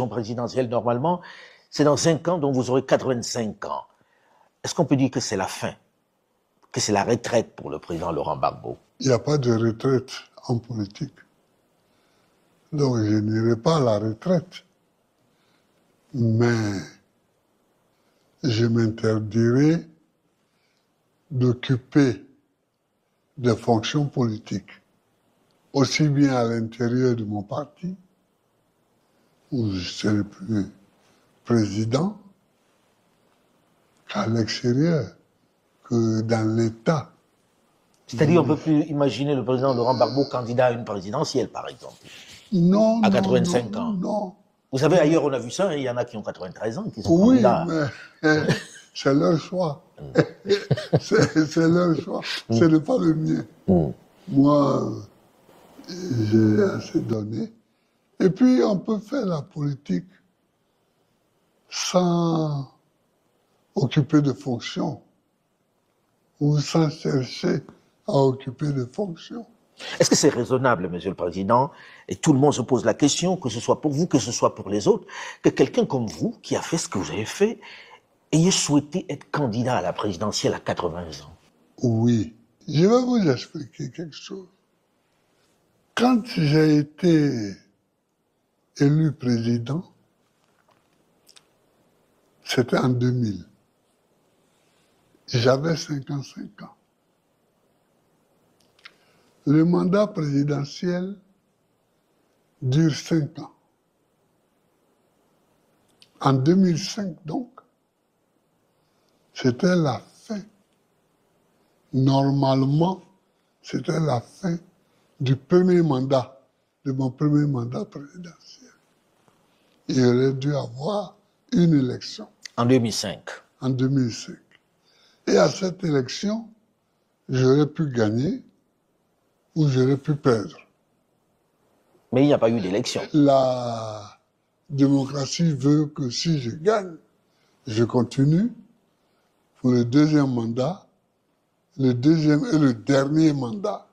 présidentielle, normalement, c'est dans 5 ans, donc vous aurez 85 ans. Est-ce qu'on peut dire que c'est la fin, que c'est la retraite pour le président Laurent Gbagbo? Il n'y a pas de retraite en politique. Donc je n'irai pas à la retraite. Mais je m'interdirai d'occuper des fonctions politiques, aussi bien à l'intérieur de mon parti, où je serai plus président, qu'à l'extérieur, que dans l'État. C'est-à-dire, on ne peut plus imaginer le président Laurent Gbagbo candidat à une présidentielle, par exemple. Non, à non, 85 non, ans. non. Vous savez, ailleurs, on a vu ça, il y en a qui ont 93 ans, qui sont Oui, candidats. mais c'est leur choix. C'est leur choix. Ce n'est pas le mien. Moi, j'ai assez donné. Et puis, on peut faire la politique sans occuper de fonctions ou sans chercher à occuper de fonctions. Est-ce que c'est raisonnable, Monsieur le Président, et tout le monde se pose la question, que ce soit pour vous, que ce soit pour les autres, que quelqu'un comme vous, qui a fait ce que vous avez fait, ayez souhaité être candidat à la présidentielle à 80 ans? Oui. Je vais vous expliquer quelque chose. Quand j'ai été élu président, c'était en 2000. J'avais 55 ans. Le mandat présidentiel dure 5 ans. En 2005, donc, c'était la fin. Normalement, c'était la fin du premier mandat, de mon premier mandat présidentiel. Il aurait dû avoir une élection. En 2005. En 2005. Et à cette élection, j'aurais pu gagner ou j'aurais pu perdre. Mais il n'y a pas eu d'élection. La démocratie veut que si je gagne, je continue pour le deuxième mandat, le deuxième et le dernier mandat.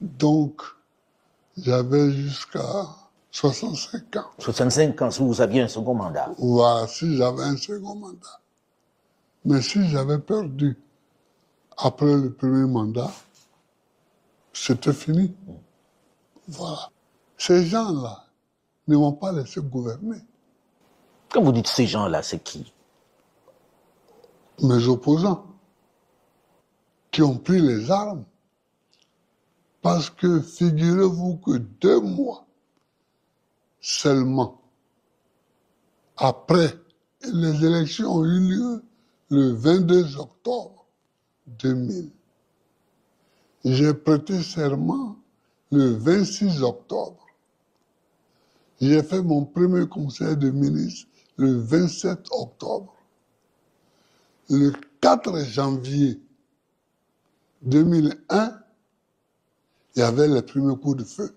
Donc, j'avais jusqu'à 65 ans. 65 ans, si vous aviez un second mandat. Voilà, si j'avais un second mandat. Mais si j'avais perdu après le premier mandat, c'était fini. Voilà. Ces gens-là ne m'ont pas laissé gouverner. Quand vous dites ces gens-là, c'est qui? Mes opposants, qui ont pris les armes. Parce que figurez-vous que 2 mois seulement après les élections ont eu lieu le 22 octobre 2000. J'ai prêté serment le 26 octobre. J'ai fait mon premier conseil de ministre le 27 octobre. Le 4 janvier 2001, il y avait les premiers coups de feu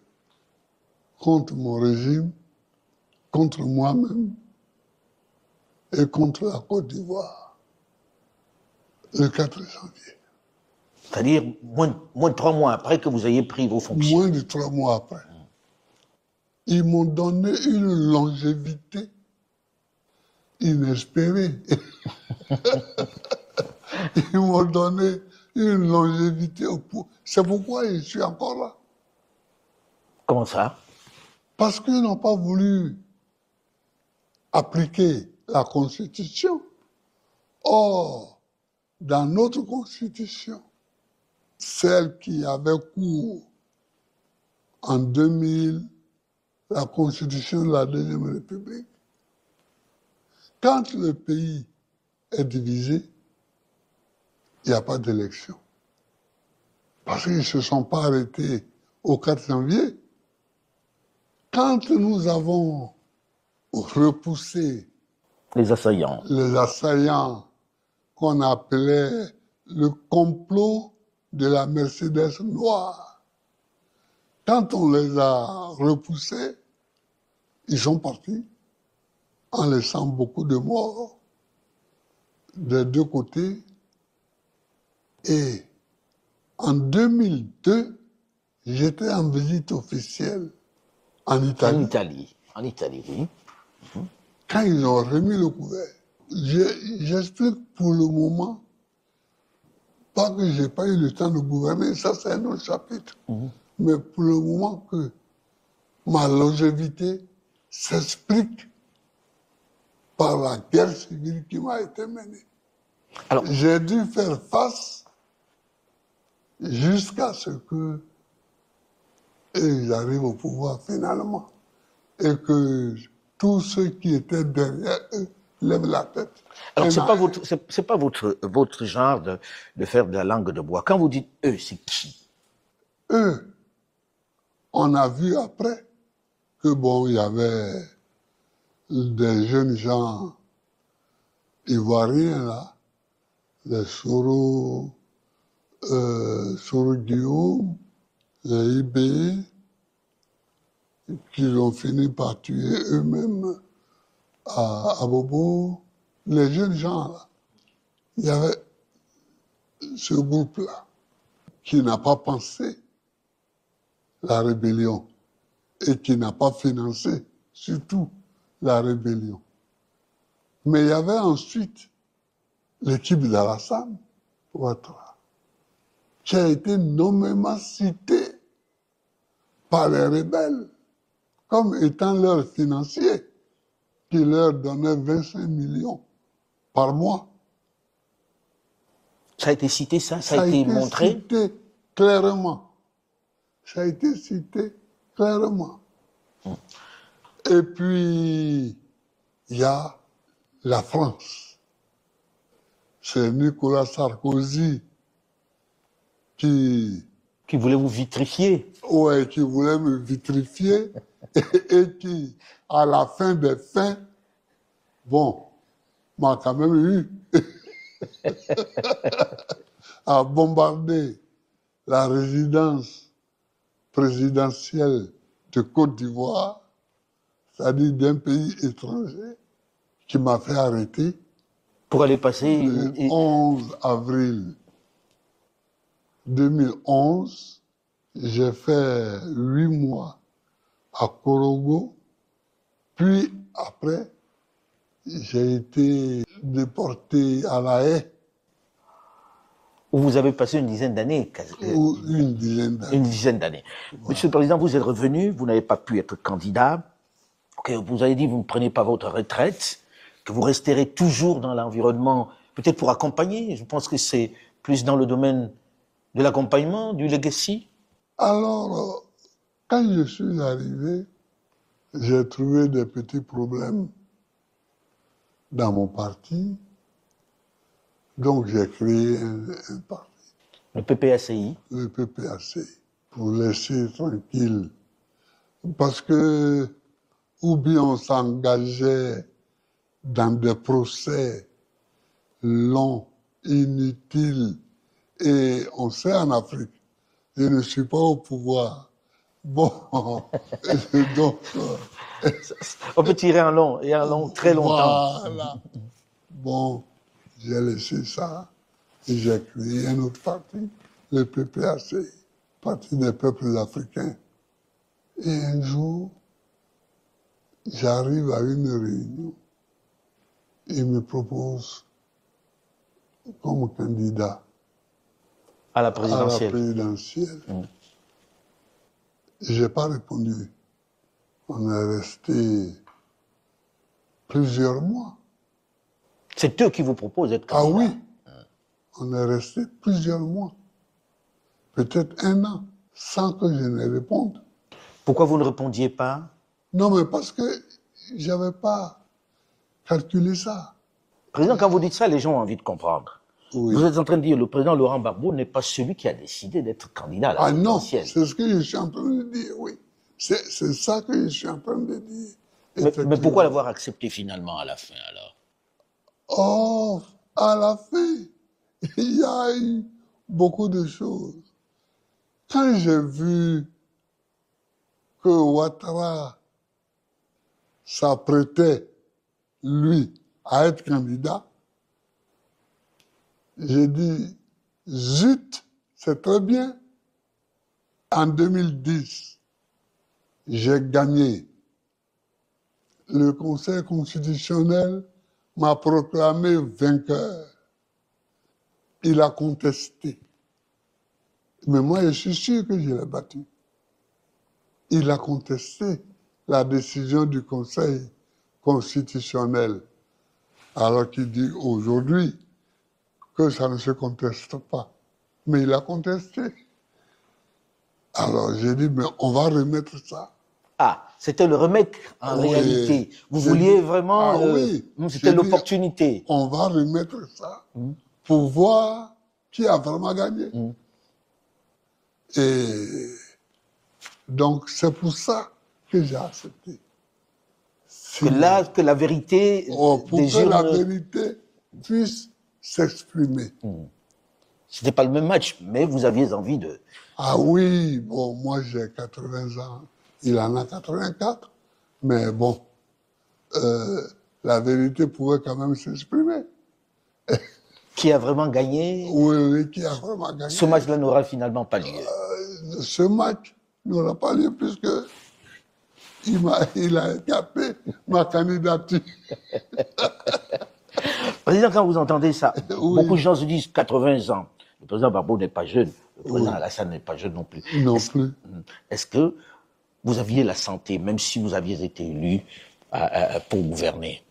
contre mon régime, contre moi-même et contre la Côte d'Ivoire. Le 4 janvier. C'est-à-dire moins de 3 mois après que vous ayez pris vos fonctions. Moins de 3 mois après. Ils m'ont donné une longévité inespérée. Ils m'ont donné une longévité au pouvoir. C'est pourquoi je suis encore là. Comment ça? Parce qu'ils n'ont pas voulu appliquer la Constitution. Or, dans notre Constitution, celle qui avait cours en 2000, la Constitution de la Deuxième République, quand le pays est divisé, il n'y a pas d'élection. Parce qu'ils ne se sont pas arrêtés au 4 janvier. Quand nous avons repoussé les assaillants qu'on appelait le complot de la Mercedes noire, quand on les a repoussés, ils sont partis en laissant beaucoup de morts des deux côtés. Et en 2002, j'étais en visite officielle en Italie. En Italie, oui. Quand ils ont remis le couvert, j'explique pour le moment, pas que j'ai pas eu le temps de gouverner, ça c'est un autre chapitre, mais pour le moment que ma longévité s'explique par la guerre civile qui m'a été menée. Alors, J'ai dû faire face jusqu'à ce que ils arrivent au pouvoir finalement et que tous ceux qui étaient derrière eux lèvent la tête. alors c'est pas votre genre de faire de la langue de bois. Quand vous dites eux, c'est qui? Eux, on a vu après que bon, il y avait des jeunes gens ivoiriens là, les Soro Guillaume, les IB, qui ont fini par tuer eux-mêmes à Bobo. Les jeunes gens là, il y avait ce groupe-là qui n'a pas pensé la rébellion et qui n'a pas financé surtout la rébellion. Mais il y avait ensuite l'équipe d'Alassane Ouattara, qui a été nommément citée par les rebelles comme étant leur financier, qui leur donnait 25 millions par mois. Ça a été cité, ça a été montré? Cité clairement. Ça a été cité clairement. Et puis, il y a la France. C'est Nicolas Sarkozy qui voulait vous vitrifier. Ouais, qui voulait me vitrifier et qui, à la fin des fins, bon, m'a quand même eu à bombarder la résidence présidentielle de Côte d'Ivoire, c'est-à-dire d'un pays étranger, qui m'a fait arrêter Pour aller passer... le 11 avril 2011. J'ai fait 8 mois à Korogo, puis après, j'ai été déporté à La Haye. Où vous avez passé une dizaine d'années. Ou une dizaine d'années. Une dizaine d'années. Voilà. Monsieur le Président, vous êtes revenu, vous n'avez pas pu être candidat. Okay, vous avez dit que vous ne prenez pas votre retraite, que vous resterez toujours dans l'environnement, peut-être pour accompagner. Je pense que c'est plus dans le domaine de l'accompagnement, du legacy. Alors, quand je suis arrivé, j'ai trouvé des petits problèmes dans mon parti. Donc, j'ai créé un parti. Le PPACI. Le PPACI, pour laisser tranquille. Parce que, ou bien on s'engageait dans des procès longs, inutiles, et on sait en Afrique, je ne suis pas au pouvoir. Bon, donc... on peut tirer en long, et en long très longtemps. Voilà. Bon, j'ai laissé ça et j'ai créé un autre parti, le PPAC, Parti des peuples africains. Et un jour, j'arrive à une réunion, il me propose comme candidat à la présidentielle. Je n'ai pas répondu. On est resté plusieurs mois. C'est eux qui vous proposent d'être candidat? Ah oui, on est resté plusieurs mois, peut-être 1 an, sans que je ne réponde. Pourquoi vous ne répondiez pas? Non, mais parce que je n'avais pas calculé ça. Président, quand vous dites ça, les gens ont envie de comprendre. Oui. Vous êtes en train de dire que le président Laurent Gbagbo n'est pas celui qui a décidé d'être candidat à la présidentielle. Ah non, c'est ce que je suis en train de dire, oui. C'est ça que je suis en train de dire. Mais pourquoi l'avoir accepté finalement à la fin, alors? Oh, à la fin, il y a eu beaucoup de choses. Quand j'ai vu que Ouattara s'apprêtait, lui, à être candidat, j'ai dit, zut, c'est très bien. En 2010, j'ai gagné le Conseil constitutionnel m'a proclamé vainqueur. Il a contesté. Mais moi, je suis sûr que je l'ai battu. Il a contesté la décision du Conseil constitutionnel, alors qu'il dit aujourd'hui que ça ne se conteste pas. Mais il a contesté. Alors j'ai dit, mais on va remettre ça. Ah, c'était le remède en Oui. réalité. Vous vouliez vraiment... oui. C'était l'opportunité. On va remettre ça pour voir qui a vraiment gagné. Et donc c'est pour ça que j'ai accepté. Que la vérité pour que la vérité puisse s'exprimer. C'était pas le même match, mais vous aviez envie de... Ah oui, bon, moi j'ai 80 ans, il en a 84, mais bon, la vérité pouvait quand même s'exprimer. Qui a vraiment gagné? Oui, qui a vraiment gagné. Ce match-là n'aura finalement pas lieu. Ce match n'aura pas lieu puisque il a écarté ma candidature. Président, quand vous entendez ça, Oui. beaucoup de gens se disent 80 ans. Le président Gbagbo n'est pas jeune. Le président Alassane n'est pas jeune non plus. Est-ce que vous aviez la santé, même si vous aviez été élu pour gouverner?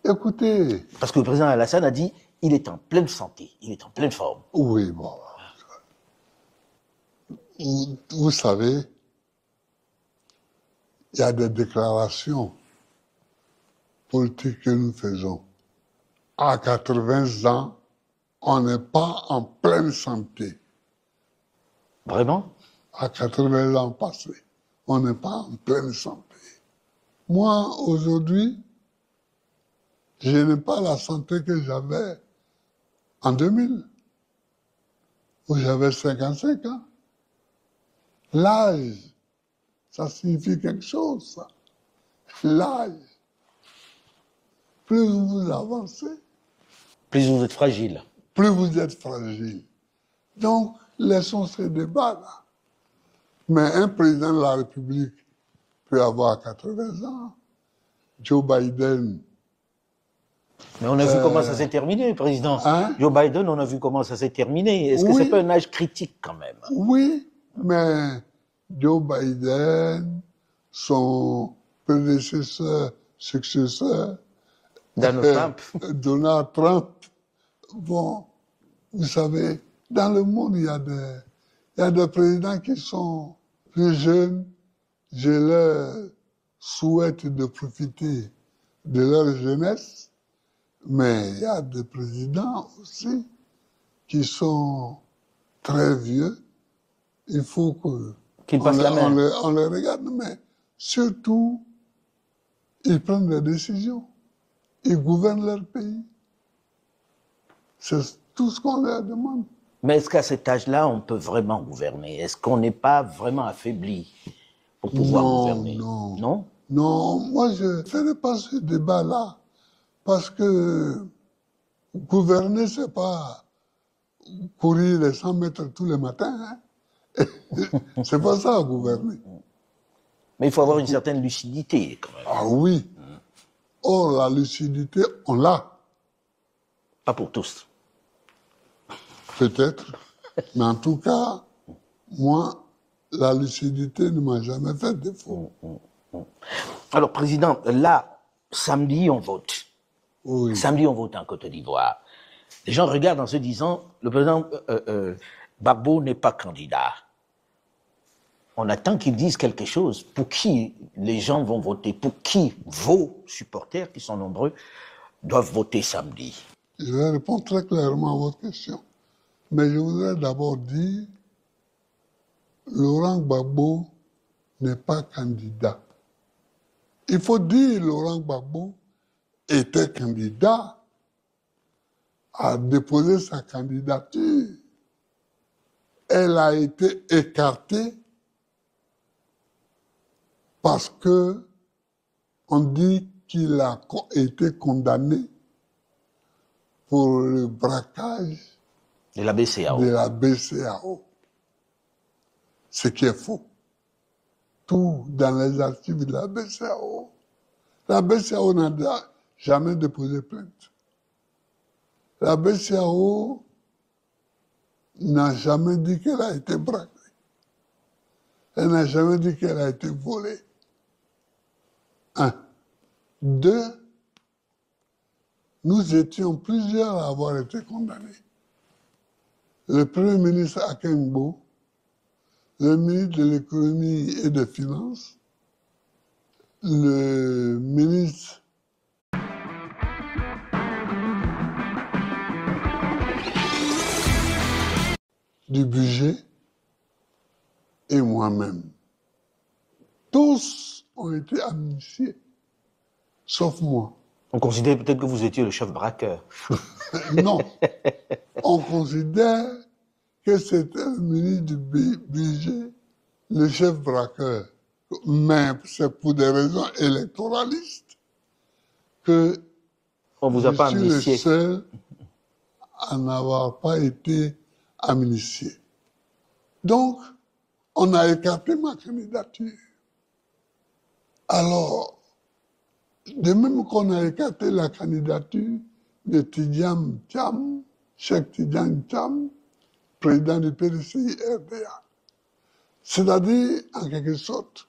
Écoutez... Parce que le président Alassane a dit il est en pleine santé, il est en pleine forme. Oui, bon. Vous savez, il y a des déclarations politiques que nous faisons. À 80 ans, on n'est pas en pleine santé. Vraiment? À 80 ans passés, on n'est pas en pleine santé. Moi, aujourd'hui, je n'ai pas la santé que j'avais en 2000, où j'avais 55 ans. L'âge, ça signifie quelque chose, ça. L'âge. Plus vous avancez, plus vous êtes fragile. Plus vous êtes fragile. Donc, laissons ce débat-là. Mais un président de la République peut avoir 80 ans. Joe Biden... Mais on a vu comment ça s'est terminé, président. Joe Biden, on a vu comment ça s'est terminé. Est-ce que c'est pas un âge critique quand même? Oui, mais Joe Biden, son prédécesseur, successeur, Donald Trump, bon, vous savez, dans le monde, il y a des présidents qui sont plus jeunes. Je leur souhaite de profiter de leur jeunesse. Mais il y a des présidents aussi qui sont très vieux. Il faut qu'ils passent la main. On les regarde, mais surtout, ils prennent des décisions. Ils gouvernent leur pays. C'est tout ce qu'on leur demande. Mais est-ce qu'à cet âge-là, on peut vraiment gouverner? Est-ce qu'on n'est pas vraiment affaibli pour pouvoir gouverner? Non. Non, moi je ne ferai pas ce débat-là. Parce que gouverner, c'est pas courir les 100 mètres tous les matins. Hein. C'est pas ça, gouverner. Mais il faut avoir une certaine lucidité, quand même. Ah oui. Or, la lucidité, on l'a. Pas pour tous. Peut-être. Mais en tout cas, moi, la lucidité ne m'a jamais fait défaut. Alors, président, là, samedi, on vote. Oui. Samedi, on vote en Côte d'Ivoire. Les gens regardent en se disant, le président Gbagbo n'est pas candidat. On attend qu'il dise quelque chose. Pour qui les gens vont voter? Pour qui vos supporters, qui sont nombreux, doivent voter samedi? Je vais répondre très clairement à votre question. Mais je voudrais d'abord dire, Laurent Gbagbo n'est pas candidat. Il faut dire Laurent Gbagbo était candidat, a déposé sa candidature. Elle a été écartée parce que on dit qu'il a été condamné pour le braquage de la BCEAO. Ce qui est faux. Tout dans les archives de la BCEAO, La BCEAO n'a jamais déposé plainte. La BCEAO n'a jamais dit qu'elle a été braquée. Elle n'a jamais dit qu'elle a été volée. Un. Deux, nous étions plusieurs à avoir été condamnés. Le Premier ministre Akengbo, le ministre de l'économie et des finances, le ministre du budget et moi-même. Tous ont été amnistiés, sauf moi. On considère peut-être que vous étiez le chef braqueur. Non, on considère que c'était le ministre du budget, le chef braqueur. Mais c'est pour des raisons électoralistes que On vous a je pas suis amnistié. le seul à n'avoir pas été amnistié. Donc, on a écarté ma candidature. Alors, de même qu'on a écarté la candidature de Tidjam Thiam, Cheikh Tidjam Thiam, président du PDCI-RDA. C'est-à-dire, en quelque sorte,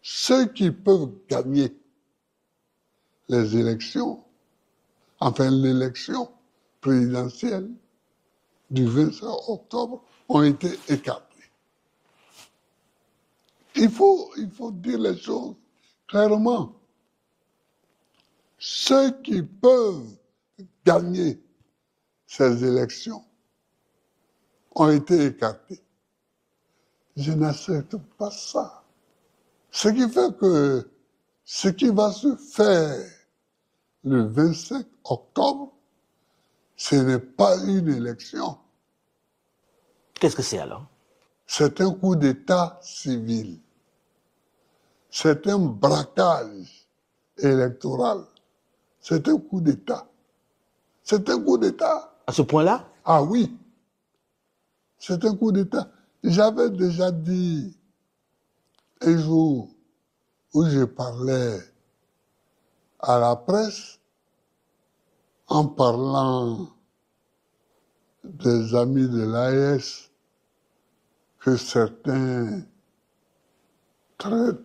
ceux qui peuvent gagner les élections, enfin l'élection présidentielle du 25 octobre, ont été écartés. Il faut dire les choses clairement. Ceux qui peuvent gagner ces élections ont été écartés. Je n'accepte pas ça. Ce qui fait que ce qui va se faire le 25 octobre, ce n'est pas une élection. Qu'est-ce que c'est alors? C'est un coup d'État civil. C'est un braquage électoral. C'est un coup d'État. C'est un coup d'État. À ce point-là? Ah oui, c'est un coup d'État. J'avais déjà dit un jour où je parlais à la presse en parlant des amis de l'AES que certains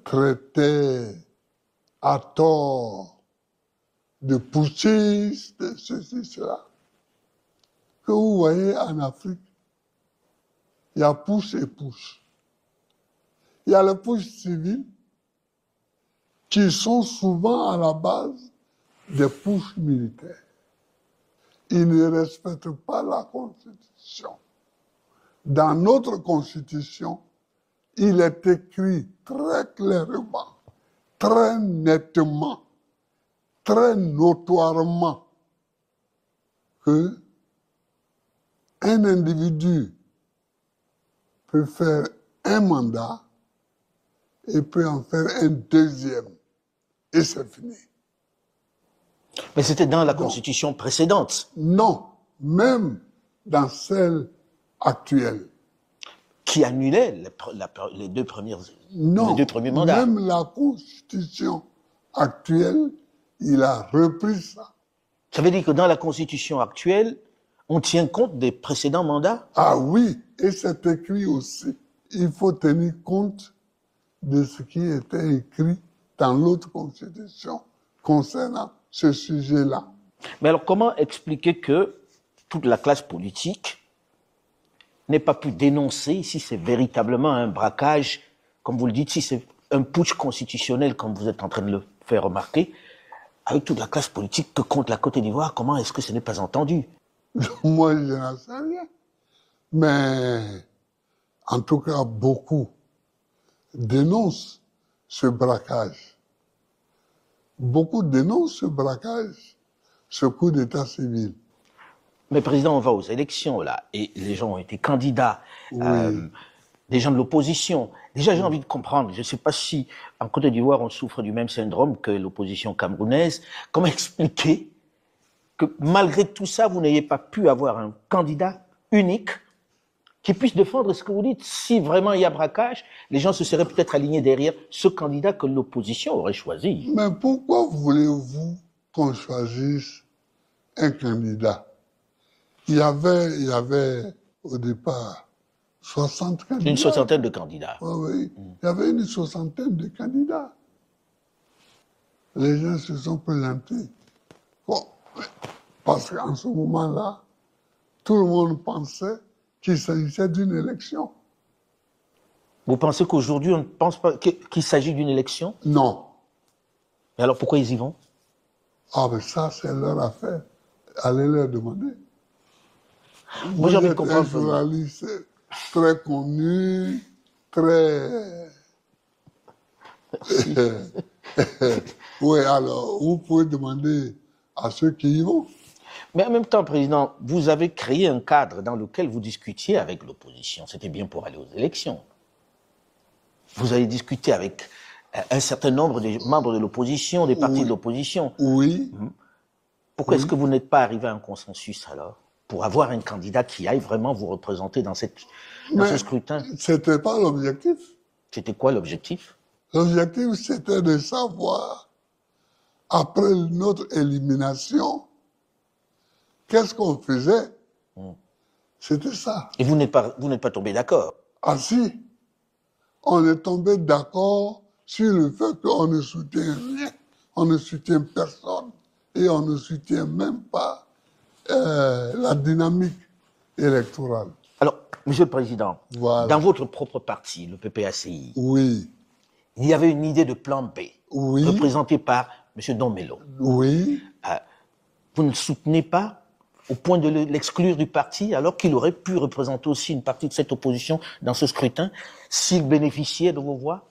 traitaient à tort de putschistes, de ceci, cela. Que vous voyez en Afrique, il y a push et push. Il y a le push civil qui sont souvent à la base des pushs militaires. Ils ne respectent pas la Constitution. Dans notre Constitution, il est écrit très clairement, très nettement, très notoirement que un individu peut faire un mandat et peut en faire un deuxième. Et c'est fini. Mais c'était dans la Constitution précédente. Non, même dans celle actuelle. Qui annulait les deux premiers mandats. Même la Constitution actuelle, il a repris ça. Ça veut dire que dans la Constitution actuelle, on tient compte des précédents mandats? Ah oui, et c'est écrit aussi. Il faut tenir compte de ce qui était écrit dans l'autre Constitution concernant ce sujet-là. Mais alors, comment expliquer que toute la classe politique n'ait pas pu dénoncer si c'est véritablement un braquage, comme vous le dites, si c'est un putsch constitutionnel, comme vous êtes en train de le faire remarquer, avec toute la classe politique que compte la Côte d'Ivoire, comment est-ce que ce n'est pas entendu? Moi, je n'en sais rien. Mais, en tout cas, beaucoup dénoncent ce braquage. Beaucoup dénoncent ce braquage, ce coup d'état civil. Mais président, on va aux élections là, et les gens ont été candidats, Oui. des gens de l'opposition. Déjà, j'ai envie de comprendre, je ne sais pas si en Côte d'Ivoire on souffre du même syndrome que l'opposition camerounaise. Comment expliquer que malgré tout ça, vous n'ayez pas pu avoir un candidat unique qui puisse défendre ce que vous dites. Si vraiment il y a braquage, les gens se seraient peut-être alignés derrière ce candidat que l'opposition aurait choisi. Mais pourquoi voulez-vous qu'on choisisse un candidat? Il y avait au départ 60 candidats. Une soixantaine de candidats. Oui. Il y avait une soixantaine de candidats. Les gens se sont présentés. Bon, parce qu'en ce moment-là, tout le monde pensait qu'il s'agissait d'une élection. Vous pensez qu'aujourd'hui, on ne pense pas qu'il s'agit d'une élection? Non. Et alors pourquoi ils y vont? Ah, mais ça, c'est leur affaire. Allez leur demander. Moi, j'ai envie de Vous êtes comprendre. un journaliste très connu, très... Oui, alors, vous pouvez demander à ceux qui y vont. Mais en même temps, Président, vous avez créé un cadre dans lequel vous discutiez avec l'opposition. C'était bien pour aller aux élections. Vous avez discuté avec un certain nombre de membres de l'opposition, des partis de l'opposition. Oui. Pourquoi est-ce que vous n'êtes pas arrivé à un consensus alors, pour avoir un candidat qui aille vraiment vous représenter dans ce scrutin? C'était pas l'objectif. C'était quoi l'objectif? L'objectif, c'était de savoir, après notre élimination, qu'est-ce qu'on faisait. C'était ça. Et vous n'êtes pas tombé d'accord? Ah si, on est tombé d'accord sur le fait qu'on ne soutient rien, on ne soutient personne et on ne soutient même pas la dynamique électorale. Alors, Monsieur le Président, Voilà. dans votre propre parti, le PPACI, Oui, il y avait une idée de plan B, oui, représentée par M. Domelo. oui. Vous ne soutenez pas au point de l'exclure du parti, alors qu'il aurait pu représenter aussi une partie de cette opposition dans ce scrutin, s'il bénéficiait de vos voix?